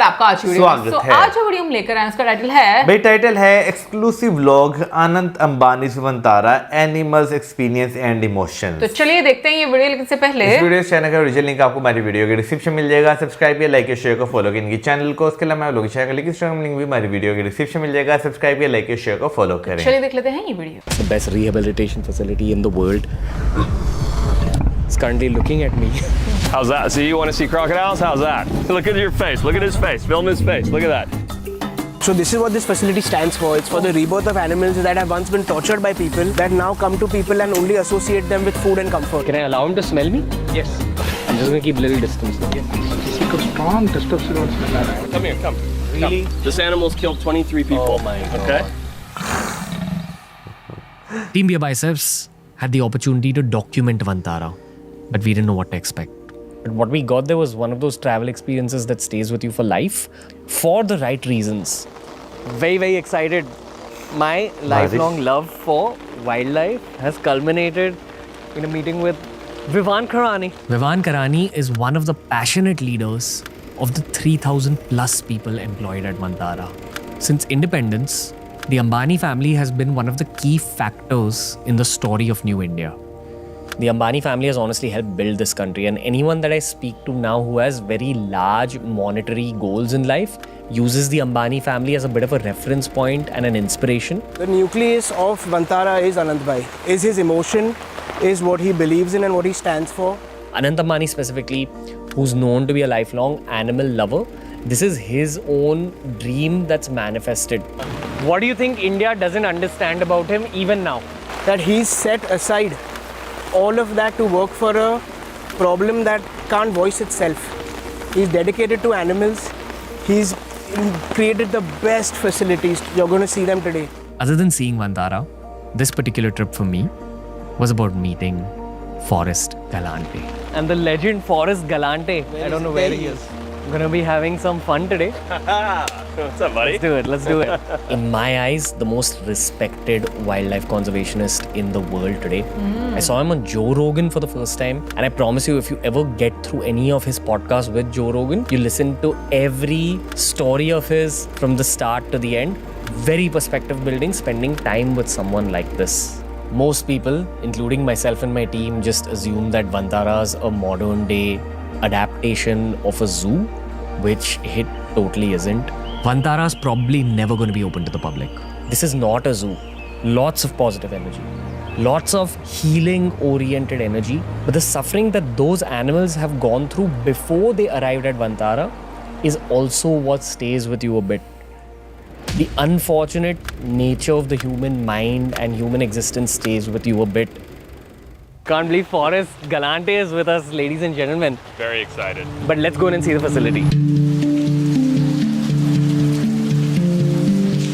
आपका आज वीडियो। स्वागत है। आज जो वीडियो हम लेकर आए उसका टाइटल है भाई, टाइटल है एक्सक्लूसिव व्लॉग अनंत अंबानी से Vantara, animals experience and emotion. तो चलिए देखते हैं ये वीडियो। लेकिन से पहले इस वीडियो चैनल का ओरिजिनल लिंक आपको हमारी वीडियो के डिस्क्रिप्शन मिल जाएगा। सब्सक्राइब किया, लाइक किया, शेयर को फॉलो किया इनकी चैनल को। उसके अलावा लोग चैनल लिंक इंस्टाग्राम लिंक भी हमारी वीडियो के डिस्क्रिप्शन मिल जाएगा। सब्सक्राइब किया, लाइक किया, शेयर को फॉलो करें। चलिए देख लेते हैं ये video. The best rehabilitation facility in the world. It's currently looking at me. How's that? So you want to see crocodiles? How's that? Look at your face. Look at his face. Film his face. Look at that. So this is what this facility stands for. It's for the rebirth of animals that have once been tortured by people, that now come to people and only associate them with food and comfort. Can I allow him to smell me? Yes. I'm just gonna keep a little distance. It's a strong testosterone smell. Come here. Come. Really? Come. This animal's killed 23 people. Oh my God. Okay. Team BeerBiceps had the opportunity to document Vantara, but we didn't know what to expect. But what we got there was one of those travel experiences that stays with you for life, for the right reasons. Very, very excited. My lifelong love for wildlife has culminated in a meeting with Vivan Karani. Vivan Karani is one of the passionate leaders of the 3,000 plus people employed at Vantara. Since independence, the Ambani family has been one of the key factors in the story of New India. The Ambani family has honestly helped build this country, and anyone that I speak to now who has very large monetary goals in life uses the Ambani family as a bit of a reference point and an inspiration. The nucleus of Vantara is Anant Bhai. Is his emotion, is what he believes in and what he stands for. Anant Ambani specifically, who's known to be a lifelong animal lover, this is his own dream that's manifested. What do you think India doesn't understand about him even now? That he's set aside all of that to work for a problem that can't voice itself. He's dedicated to animals. He's created the best facilities. You're going to see them today. Other than seeing Vantara, this particular trip for me was about meeting Forrest Galante. And the legend Forrest Galante, I don't know where he is. I'm gonna be having some fun today. What's up, buddy? Let's do it. In my eyes, the most respected wildlife conservationist in the world today. I saw him on Joe Rogan for the first time, and I promise you, if you ever get through any of his podcasts with Joe Rogan, you listen to every story of his from the start to the end. Very perspective building, spending time with someone like this. Most people, including myself and my team, just assume that Vantara's a modern day adaptation of a zoo, which it totally isn't. Vantara's probably never going to be open to the public. This is not a zoo. Lots of positive energy, lots of healing oriented energy, but the suffering that those animals have gone through before they arrived at Vantara is also what stays with you a bit. The unfortunate nature of the human mind and human existence stays with you a bit. Can't believe Forrest Galante is with us, ladies and gentlemen. Very excited. But let's go in and see the facility.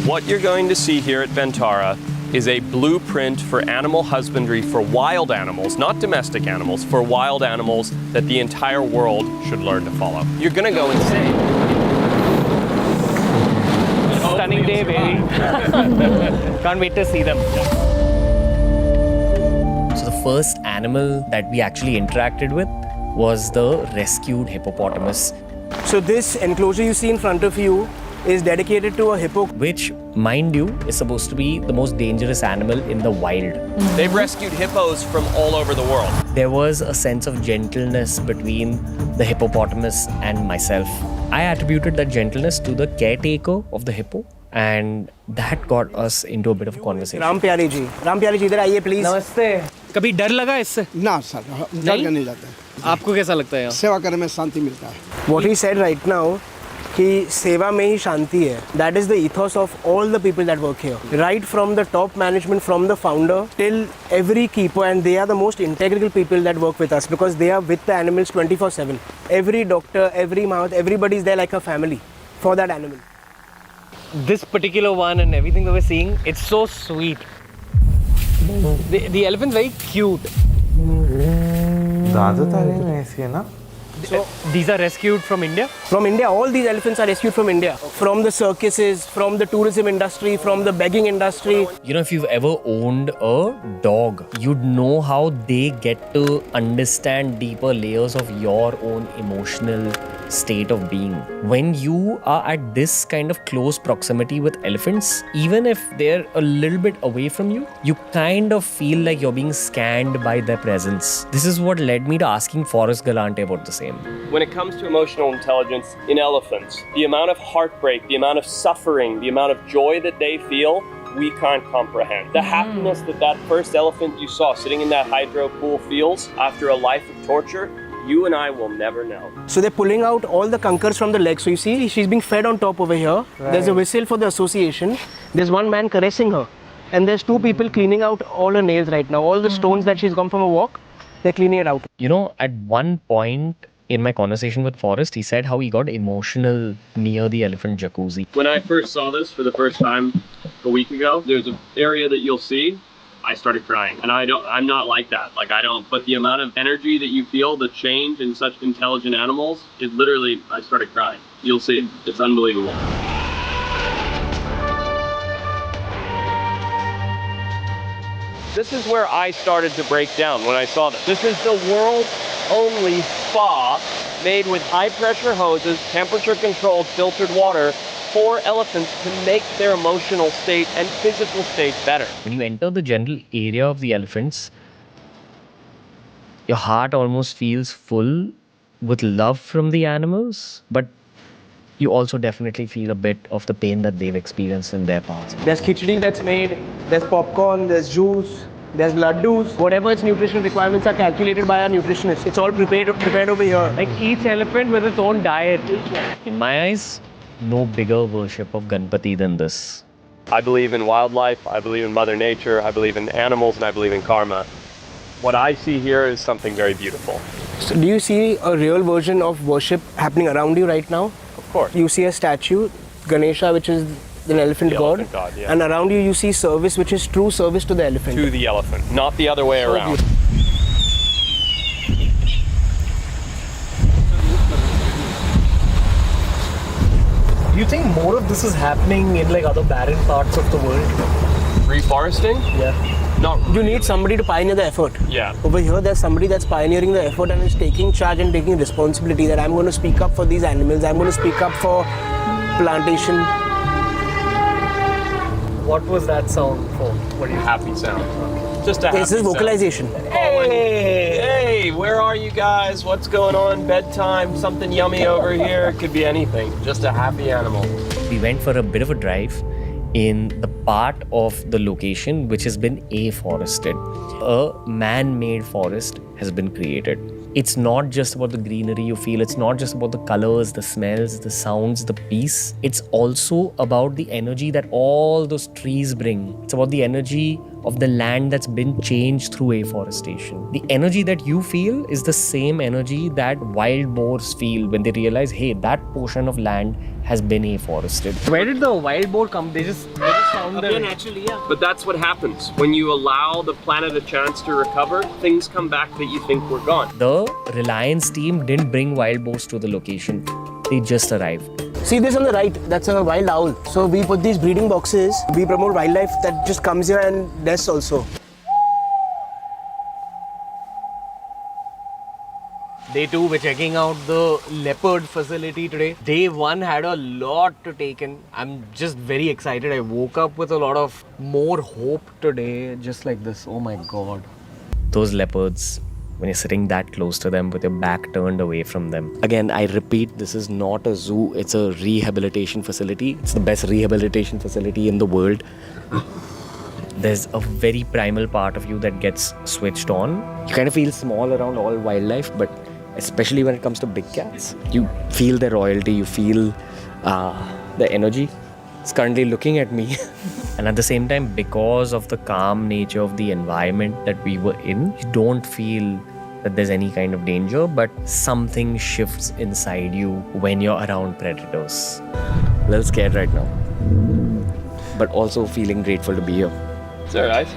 What you're going to see here at Vantara is a blueprint for animal husbandry for wild animals, not domestic animals, for wild animals that the entire world should learn to follow. You're going to go insane. Stunning day, baby. Can't wait to see them. So the first animal that we actually interacted with was the rescued hippopotamus. So this enclosure you see in front of you is dedicated to a hippo. Which, mind you, is supposed to be the most dangerous animal in the wild. They've rescued hippos from all over the world. There was a sense of gentleness between the hippopotamus and myself. I attributed that gentleness to the caretaker of the hippo, and that got us into a bit of a conversation. Ram Pyare ji, इधर आइए please. Namaste. कभी डर लगा इससे? ना sir, डर का नहीं लगता है। आपको कैसा लगता है यहाँ? सेवा करने में शांति मिलता है। What he said right now कि सेवा में ही शांति है. That is the ethos of all the people that work here. Right from the top management, from the founder till every keeper, and they are the most integral people that work with us because they are with the animals 24/7. Every doctor, every mouth, everybody is there like a family for that animal. This particular one and everything that we're seeing, it's so sweet. The elephant's very cute. So these are rescued from India? From India, all these elephants are rescued from India. From the circuses, from the tourism industry, from the begging industry. You know, if you've ever owned a dog, you'd know how they get to understand deeper layers of your own emotional state of being. When you are at this kind of close proximity with elephants, even if they're a little bit away from you, you kind of feel like you're being scanned by their presence. This is what led me to asking Forrest Galante about the same. When it comes to emotional intelligence in elephants, the amount of heartbreak, the amount of suffering, the amount of joy that they feel, we can't comprehend. The happiness that first elephant you saw sitting in that hydro pool feels after a life of torture, you and I will never know. So they're pulling out all the conquers from the legs. So you see, she's being fed on top over here. Right. There's a whistle for the association. There's one man caressing her. And there's two people cleaning out all her nails right now. All the stones that she's gone from a walk, they're cleaning it out. You know, at one point in my conversation with Forrest, he said how he got emotional near the elephant jacuzzi. When I first saw this for the first time a week ago, there's an area that you'll see, I started crying. And I'm not like that. But the amount of energy that you feel, the change in such intelligent animals, is literally, I started crying. You'll see, it's unbelievable. This is where I started to break down when I saw this. This is the world's only spa made with high pressure hoses, temperature controlled filtered water for elephants to make their emotional state and physical state better. When you enter the general area of the elephants, your heart almost feels full with love from the animals, but you also definitely feel a bit of the pain that they've experienced in their past. There's khichdi that's made, there's popcorn, there's juice, there's laddus. Whatever its nutrition requirements are calculated by our nutritionist. It's all prepared over here. Like each elephant with its own diet. In my eyes, no bigger worship of Ganpati than this. I believe in wildlife, I believe in Mother Nature, I believe in animals, and I believe in karma. What I see here is something very beautiful. So do you see a real version of worship happening around you right now? Of course. You see a statue, Ganesha, which is an elephant god. Elephant god, yeah. And around you, you see service, which is true service to the elephant. To the elephant, not the other way around. Do you think more of this is happening in like other barren parts of the world? Reforesting? Yeah. Not You need somebody to pioneer the effort. Yeah. Over here, there's somebody that's pioneering the effort and is taking charge and taking responsibility that I'm going to speak up for these animals. I'm going to speak up for plantation. What was that sound for? What do you happy sound. Just a happy This is sound. vocalization. Hey, where are you guys? What's going on? Bedtime, something yummy over here. It could be anything. Just a happy animal. We went for a bit of a drive in the part of the location which has been afforested. A man-made forest has been created. It's not just about the greenery you feel, it's not just about the colors, the smells, the sounds, the peace. It's also about the energy that all those trees bring. It's about the energy of the land that's been changed through afforestation. The energy that you feel is the same energy that wild boars feel when they realize, hey, that portion of land has been afforested. Where did the wild boar come? They just found there. Naturally, yeah. But that's what happens. When you allow the planet a chance to recover, things come back that you think were gone. The Reliance team didn't bring wild boars to the location. They just arrived. See this on the right, that's a wild owl. So we put these breeding boxes, we promote wildlife that just comes here and nests also. Day 2, we're checking out the leopard facility today. Day 1 had a lot to take in. I'm just very excited. I woke up with a lot of more hope today, just like this. Oh my God. Those leopards, when you're sitting that close to them with your back turned away from them. Again, I repeat, this is not a zoo, it's a rehabilitation facility. It's the best rehabilitation facility in the world. There's a very primal part of you that gets switched on. You kind of feel small around all wildlife, but especially when it comes to big cats, you feel their royalty, you feel the energy. It's currently looking at me. And at the same time, because of the calm nature of the environment that we were in, you don't feel that there's any kind of danger, but something shifts inside you when you're around predators. A little scared right now, but also feeling grateful to be here. It's all right.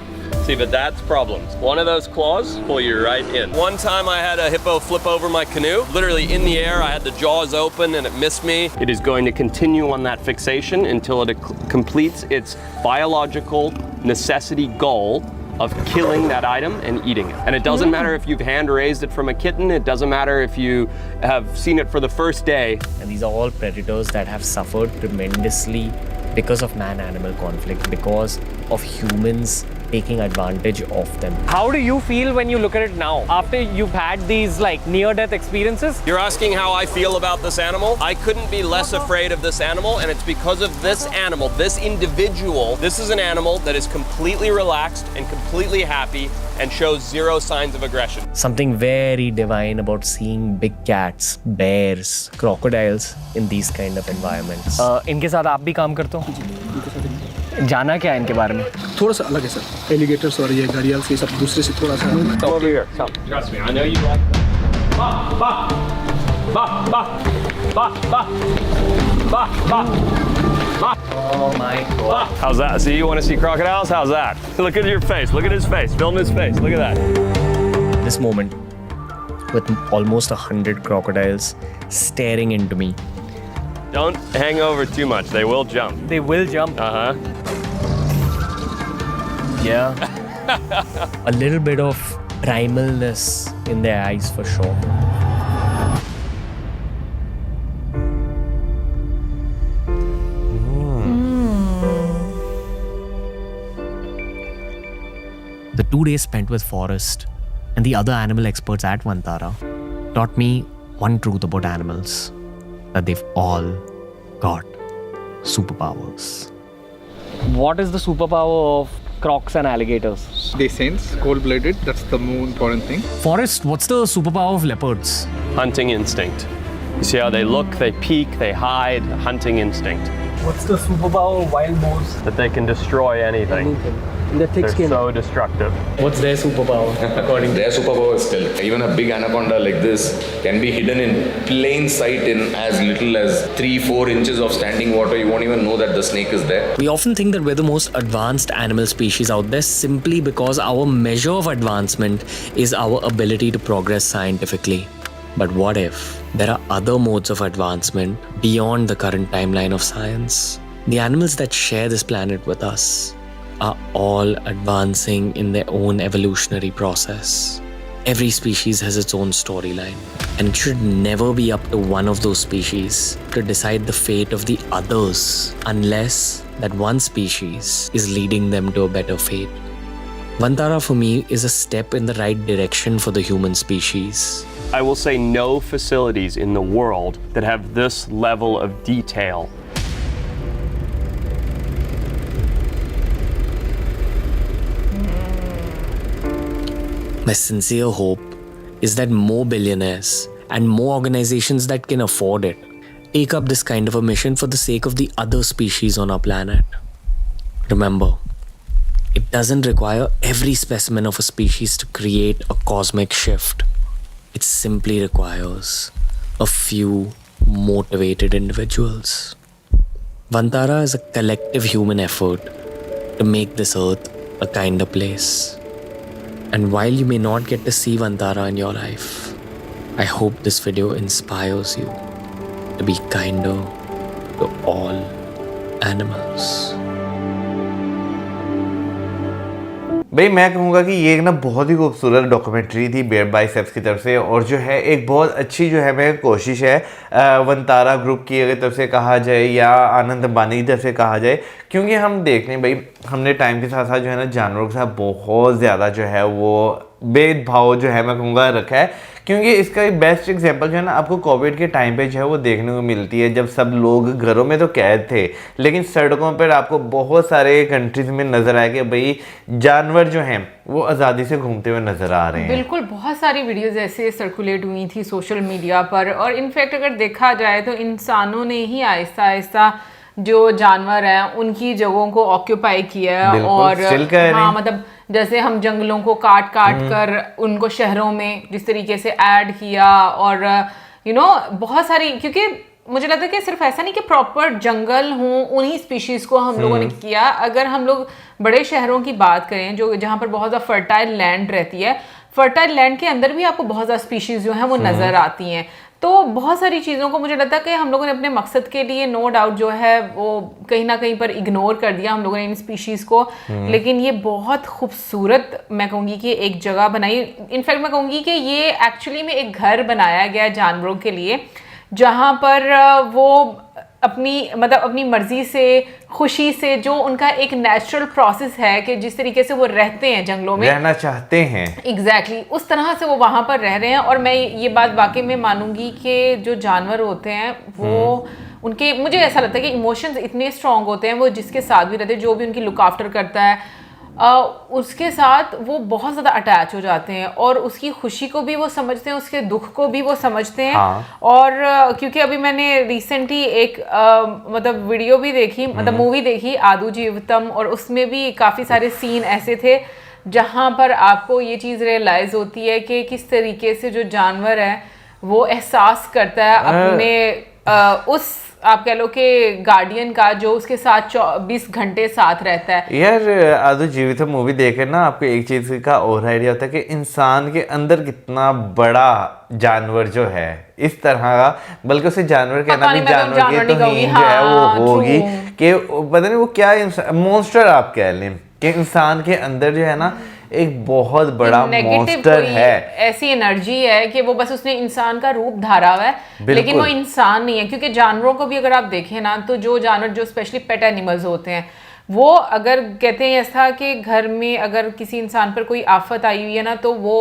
See, but that's problems. One of those claws pull you right in. One time I had a hippo flip over my canoe. Literally in the air, I had the jaws open and it missed me. It is going to continue on that fixation until it completes its biological necessity goal of killing that item and eating it. And it doesn't matter if you've hand raised it from a kitten, it doesn't matter if you have seen it for the first day. And these are all predators that have suffered tremendously because of man-animal conflict, because of humans taking advantage of them. How do you feel when you look at it now, after you've had these like near-death experiences? You're asking how I feel about this animal? I couldn't be less afraid of this animal, and it's because of this animal, this individual. This is an animal that is completely relaxed and completely happy and shows zero signs of aggression. Something very divine about seeing big cats, bears, crocodiles in these kind of environments. इनके साथ आप भी काम करते हो? जाना क्या है इनके बारे में? थोड़ा सा अलग है सर, एलिगेटर्स और ये घड़ियाल से सब दूसरे से थोड़ा सा अलग है। Come over here. Come. Trust me, I know you like that. Bah, bah, bah, bah, bah, bah, bah, bah, bah. Oh my God. How's that? See, you want to see crocodiles? How's that? Look at your face. Look at his face. Film his face. Look at that. This moment, with almost 100 crocodiles staring into me. Don't hang over too much. They will jump. They will jump. Uh-huh. Yeah. A little bit of primalness in their eyes for sure. The 2 days spent with Forrest and the other animal experts at Vantara taught me one truth about animals, that they've all got superpowers. What is the superpower of crocs and alligators? They sense, cold-blooded, that's the more important thing. Forrest, what's the superpower of leopards? Hunting instinct. You see how they look, they peek, they hide. Hunting instinct. What's the superpower of wild boars? That they can destroy anything. The thick They're skin. so destructive. What's their superpower according to Their superpower is stealth. Even a big anaconda like this can be hidden in plain sight in as little as 3-4 inches of standing water. You won't even know that the snake is there. We often think that we're the most advanced animal species out there simply because our measure of advancement is our ability to progress scientifically. But what if there are other modes of advancement beyond the current timeline of science? The animals that share this planet with us are all advancing in their own evolutionary process. Every species has its own storyline, and it should never be up to one of those species to decide the fate of the others unless that one species is leading them to a better fate. Vantara for me is a step in the right direction for the human species. I will say no facilities in the world that have this level of detail. My sincere hope is that more billionaires and more organizations that can afford it take up this kind of a mission for the sake of the other species on our planet. Remember, it doesn't require every specimen of a species to create a cosmic shift. It simply requires a few motivated individuals. Vantara is a collective human effort to make this earth a kinder place. And while you may not get to see Vantara in your life, I hope this video inspires you to be kinder to all animals. भाई मैं कहूँगा कि ये एक ना बहुत ही खूबसूरत documentary थी बियर बाइसेप्स की तरफ से, और जो है एक बहुत अच्छी जो है मेरी कोशिश है वंतारा ग्रुप की अगर तरफ से कहा जाए या आनंद अंबानी की तरफ से कहा जाए, क्योंकि हम देख रहे हैं भाई हमने टाइम के साथ साथ जो है ना जानवरों के साथ बहुत ज़्यादा जो है वो भेदभाव जो है मैं कहूँगा रखा है, क्योंकि इसका एक बेस्ट एग्जांपल जो है ना आपको कोविड के टाइम पे जो है वो देखने को मिलती है, जब सब लोग घरों में तो कैद थे लेकिन सड़कों पर आपको बहुत सारे कंट्रीज में नज़र आया कि भाई जानवर जो हैं वो आज़ादी से घूमते हुए नज़र आ रहे हैं। बिल्कुल, बहुत सारी वीडियोस ऐसे सर्कुलेट हुई थी सोशल मीडिया पर, और इनफैक्ट अगर देखा जाए तो इंसानों ने ही आहिस्ता आहिस्ता जो जानवर हैं उनकी जगहों को ऑक्यूपाई किया है, और हाँ मतलब जैसे हम जंगलों को काट कर उनको शहरों में जिस तरीके से ऐड किया, और बहुत सारी, क्योंकि मुझे लगता है कि सिर्फ ऐसा नहीं कि प्रॉपर जंगल हों उन्हीं स्पीशीज़ को हम लोगों ने किया। अगर हम लोग बड़े शहरों की बात करें जो जहाँ पर बहुत ज़्यादा फर्टाइल लैंड रहती है, फर्टाइल लैंड के अंदर भी आपको बहुत ज़्यादा स्पीशीज़ जो हैं वो नज़र आती हैं। तो बहुत सारी चीज़ों को मुझे लगता है कि हम लोगों ने अपने मकसद के लिए नो डाउट जो है वो कहीं ना कहीं पर इग्नोर कर दिया हम लोगों ने इन स्पीशीज़ को। लेकिन ये बहुत खूबसूरत मैं कहूँगी कि एक जगह बनाई, इनफैक्ट मैं कहूँगी कि ये एक्चुअली में एक घर बनाया गया है जानवरों के लिए, जहाँ पर वो अपनी मर्जी से, खुशी से, जो उनका एक नेचुरल प्रोसेस है कि जिस तरीके से वो रहते हैं जंगलों में, रहना चाहते हैं, एग्जैक्टली उस तरह से वो वहाँ पर रह रहे हैं। और मैं ये बात वाकई में मानूंगी कि जो जानवर होते हैं वो उनके, मुझे ऐसा लगता है कि इमोशंस इतने स्ट्रांग होते हैं, वो जिसके साथ भी रहते हैं, जो भी उनकी लुक आफ्टर करता है उसके साथ वो बहुत ज़्यादा अटैच हो जाते हैं और उसकी खुशी को भी वो समझते हैं, उसके दुख को भी वो समझते हैं। और क्योंकि अभी मैंने रिसेंटली एक मतलब वीडियो भी देखी, मतलब मूवी देखी आदू जीवितम, और उसमें भी काफ़ी सारे सीन ऐसे थे जहाँ पर आपको ये चीज़ रियलाइज़ होती है कि किस तरीके से जो जानवर है वो एहसास करता है अपने उस, आप कह लो कि गार्डियन का, जो उसके साथ 24 घंटे साथ रहता है। यार आदू जीवित मूवी देखे ना, आपको एक चीज का और आइडिया होता है कि इंसान के अंदर कितना बड़ा जानवर जो है इस तरह का, बल्कि उसे जानवर कहना भी जानवर की तो हीन जो है वो होगी कि पता नहीं वो क्या मॉन्स्टर आप कह लें कि इंसान के अंदर जो है ना एक बहुत बड़ा मॉन्स्टर है, ऐसी एनर्जी है कि वो बस उसने इंसान का रूप धारा हुआ है, लेकिन वो इंसान नहीं है। क्योंकि जानवरों को भी अगर आप देखें ना, तो जो जानवर जो स्पेशली पेट एनिमल्स होते हैं, वो अगर कहते हैं ऐसा कि घर में अगर किसी इंसान पर कोई आफत आई हुई है ना, तो वो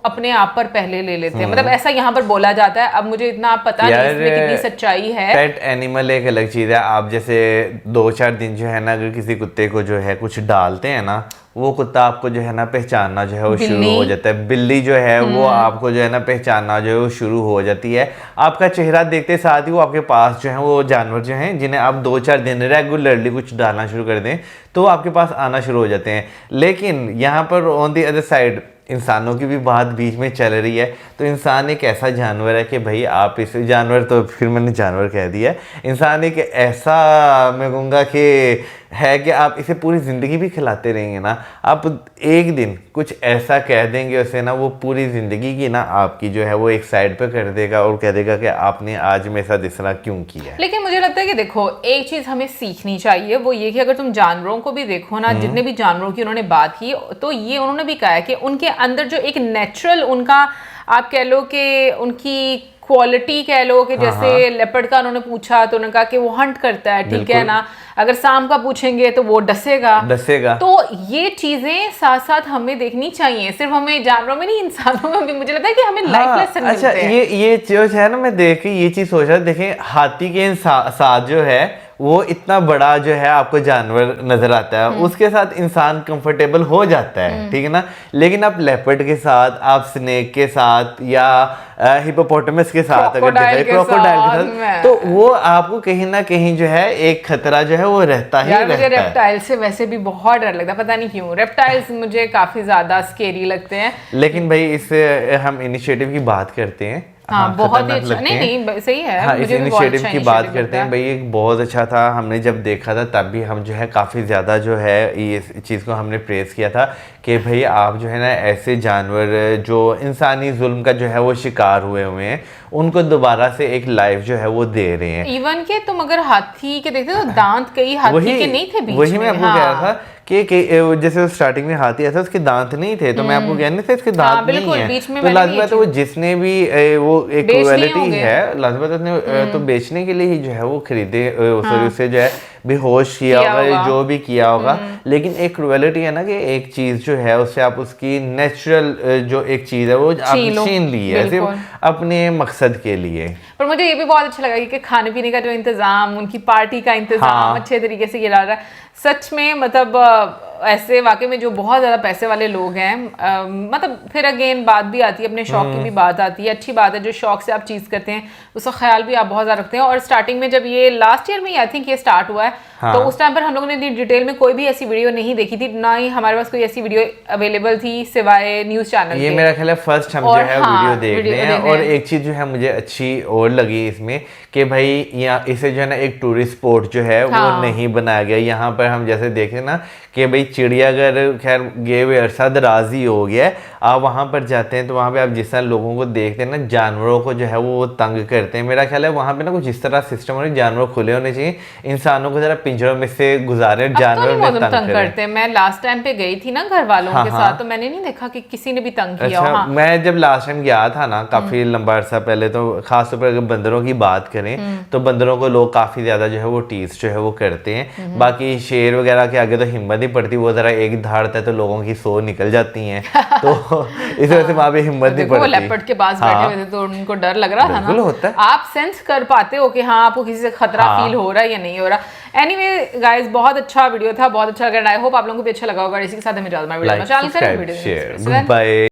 अपने आप पर पहले ले लेते हैं, मतलब ऐसा यहाँ पर बोला जाता है। अब मुझे इतना पता नहीं इसमें कितनी सच्चाई है। पेट एनिमल एक अलग चीज है। आप जैसे 2-4 दिन जो है ना, अगर किसी कुत्ते को जो है कुछ डालते हैं ना, वो कुत्ता आपको जो है ना पहचानना जो है वो शुरू हो जाता है। बिल्ली जो है वो आपको जो है ना पहचानना जो है वो शुरू हो जाती है। आपका चेहरा देखते साथ ही वो आपके पास जो है वो जानवर जो हैं जिन्हें आप 2-4 दिन रेगुलरली कुछ डालना शुरू कर दें तो वो आपके पास आना शुरू हो जाते हैं। लेकिन यहाँ पर ऑन दी अदर साइड इंसानों की भी बात बीच में चल रही है। तो इंसान एक ऐसा जानवर है कि भाई आप इस जानवर, तो फिर मैंने जानवर कह दिया, इंसान एक ऐसा मैं कहूँगा कि है कि आप इसे पूरी ज़िंदगी भी खिलाते रहेंगे ना, आप एक दिन कुछ ऐसा कह देंगे उसे ना, वो पूरी ज़िंदगी की ना आपकी जो है वो एक साइड पे कर देगा और कह देगा कि आपने आज मेरे साथ इस तरह क्यों किया। लेकिन मुझे लगता है कि देखो एक चीज़ हमें सीखनी चाहिए, वो ये कि अगर तुम जानवरों को भी देखो ना, जितने भी जानवरों की उन्होंने बात की, तो ये उन्होंने भी कहा है कि उनके अंदर जो एक नेचुरल उनका, आप कह लो कि उनकी क्वालिटी कह लो कि जैसे लेपर्ड का उन्होंने पूछा तो उन्होंने कहा कि वो हंट करता है, ठीक है ना। अगर सांप का पूछेंगे तो वो डसेगा। तो ये चीजें साथ साथ हमें देखनी चाहिए, सिर्फ हमें जानवरों में नहीं, इंसानों में भी। मुझे लगता है कि हमें लाइफ लेसन मिलते हैं। ये जो है ना, मैं देख के ये चीज सोच रहा, देखें हाथी के साथ जो है वो इतना बड़ा जो है आपको जानवर नजर आता है, उसके साथ इंसान कंफर्टेबल हो जाता है, ठीक है ना। लेकिन आप लेपर्ड के साथ, आप स्नेक के साथ या हिपोपोटामस के साथ, अगर क्रोकोडाइल के साथ, तो वो आपको कहीं ना कहीं जो है एक खतरा जो है वो रहता ही रहता है। मुझे रेप्टाइल से वैसे भी बहुत डर लगता है, पता नहीं क्यों। रेप्टाइल्स मुझे काफी ज्यादा स्केरी लगते हैं। लेकिन भाई इससे हम इनिशिएटिव की बात करते हैं, हाँ, बहुत ही अच्छा, नहीं सही है। हाँ, मुझे इस इनिशिएटिव की बात करते हैं भाई, एक बहुत अच्छा था। हमने जब देखा था तब भी हम जो है काफ़ी ज़्यादा जो है ये चीज़ को हमने प्रेस किया था कि भाई आप जो है ना ऐसे जानवर जो इंसानी जुल्म का जो है वो शिकार हुए हैं, उनको दोबारा से एक लाइफ जो है वो दे रहे हैं। इवन के तुम अगर हाथी के देखते हो तो दांत कई हाथी के नहीं थे बीच में। वही मैं आपको कह रहा था कि जैसे स्टार्टिंग में हाथी ऐसा उसके दांत नहीं थे, तो मैं आपको कह नहीं था इसके दांत नहीं है, तो लाजमी बात है वो जिसने भी वो एक क्वालिटी है, लाजमी बात है तो बेचने के लिए ही जो है वो खरीदे, सॉरी उससे जो है बेहोश किया होगा, जो भी किया होगा। लेकिन एक क्रुएलिटी है ना कि एक चीज जो है उससे आप उसकी नेचुरल जो एक चीज है वो आप छीन ली है सिर्फ अपने मकसद के लिए। पर मुझे ये भी बहुत अच्छा लगा कि खाने पीने का जो इंतजाम, उनकी पार्टी का इंतजाम अच्छे तरीके से किया जा रहा है। सच में मतलब ऐसे वाकई में जो बहुत ज़्यादा पैसे वाले लोग हैं, मतलब फिर अगेन बात भी आती है, अपने शौक की भी बात आती है। अच्छी बात है, जो शौक से आप चीज़ करते हैं उसका ख्याल भी आप बहुत ज़्यादा रखते हैं। और स्टार्टिंग में जब ये लास्ट ईयर में ही आई थिंक ये स्टार्ट हुआ है, तो उस टाइम पर हम लोगों ने डिटेल में कोई भी ऐसी वीडियो नहीं देखी थी, ना ही हमारे पास कोई ऐसी वीडियो अवेलेबल थी सिवाय न्यूज चैनल ये के। मेरा ख्याल है फर्स्ट हम जो है वीडियो देख रहे हैं। और एक चीज जो है मुझे अच्छी और लगी इसमें कि भाई यहाँ इसे जो है ना एक टूरिस्ट स्पॉट जो है वो नहीं बनाया गया। यहाँ पर हम जैसे देखें ना कि भाई चिड़ियाघर खैर गए हुए अरसा दराज ही हो गया है, आप वहाँ पर जाते हैं तो वहाँ पे आप जिस तरह लोगों को देखते हैं ना, जानवरों को जो है वो तंग करते हैं। मेरा ख्याल है वहाँ पे ना कुछ इस तरह सिस्टम होना, जानवर खुले होने चाहिए, इंसानों को जरा पिंजरों में से गुजारे, जानवर तंग करते हैं। मैं लास्ट टाइम पे गई थी ना घर वालों के साथ, तो मैंने नहीं देखा कि किसी ने भी तंग किया। अच्छा, मैं जब लास्ट टाइम गया था ना काफी लंबा अरसा पहले, तो खासतौर पर अगर बंदरों की बात करें तो बंदरों को लोग काफी ज्यादा जो है वो टीज जो है वो करते हैं। बाकी शेर वगैरह के आगे तो हिम्मत नहीं पड़ती, वो जरा एक धाड़ता है तो लोगों की सो निकल जाती हैं। तो इस वजह से वहां पे हिम्मत नहीं पड़ती। वो लेपर्ड के पास बैठे हुए थे तो उनको डर लग रहा था ना। होता है। आप सेंस कर पाते हो कि हाँ आपको किसी से खतरा फील हो रहा है या नहीं हो रहा। एनीवे गाइस, बहुत अच्छा वीडियो था, बहुत अच्छा लगा। आई होप आप लोगों को भी अच्छा लगा होगा। इसी के साथ हमें वीडियो में चैनल करें, वीडियो बाय।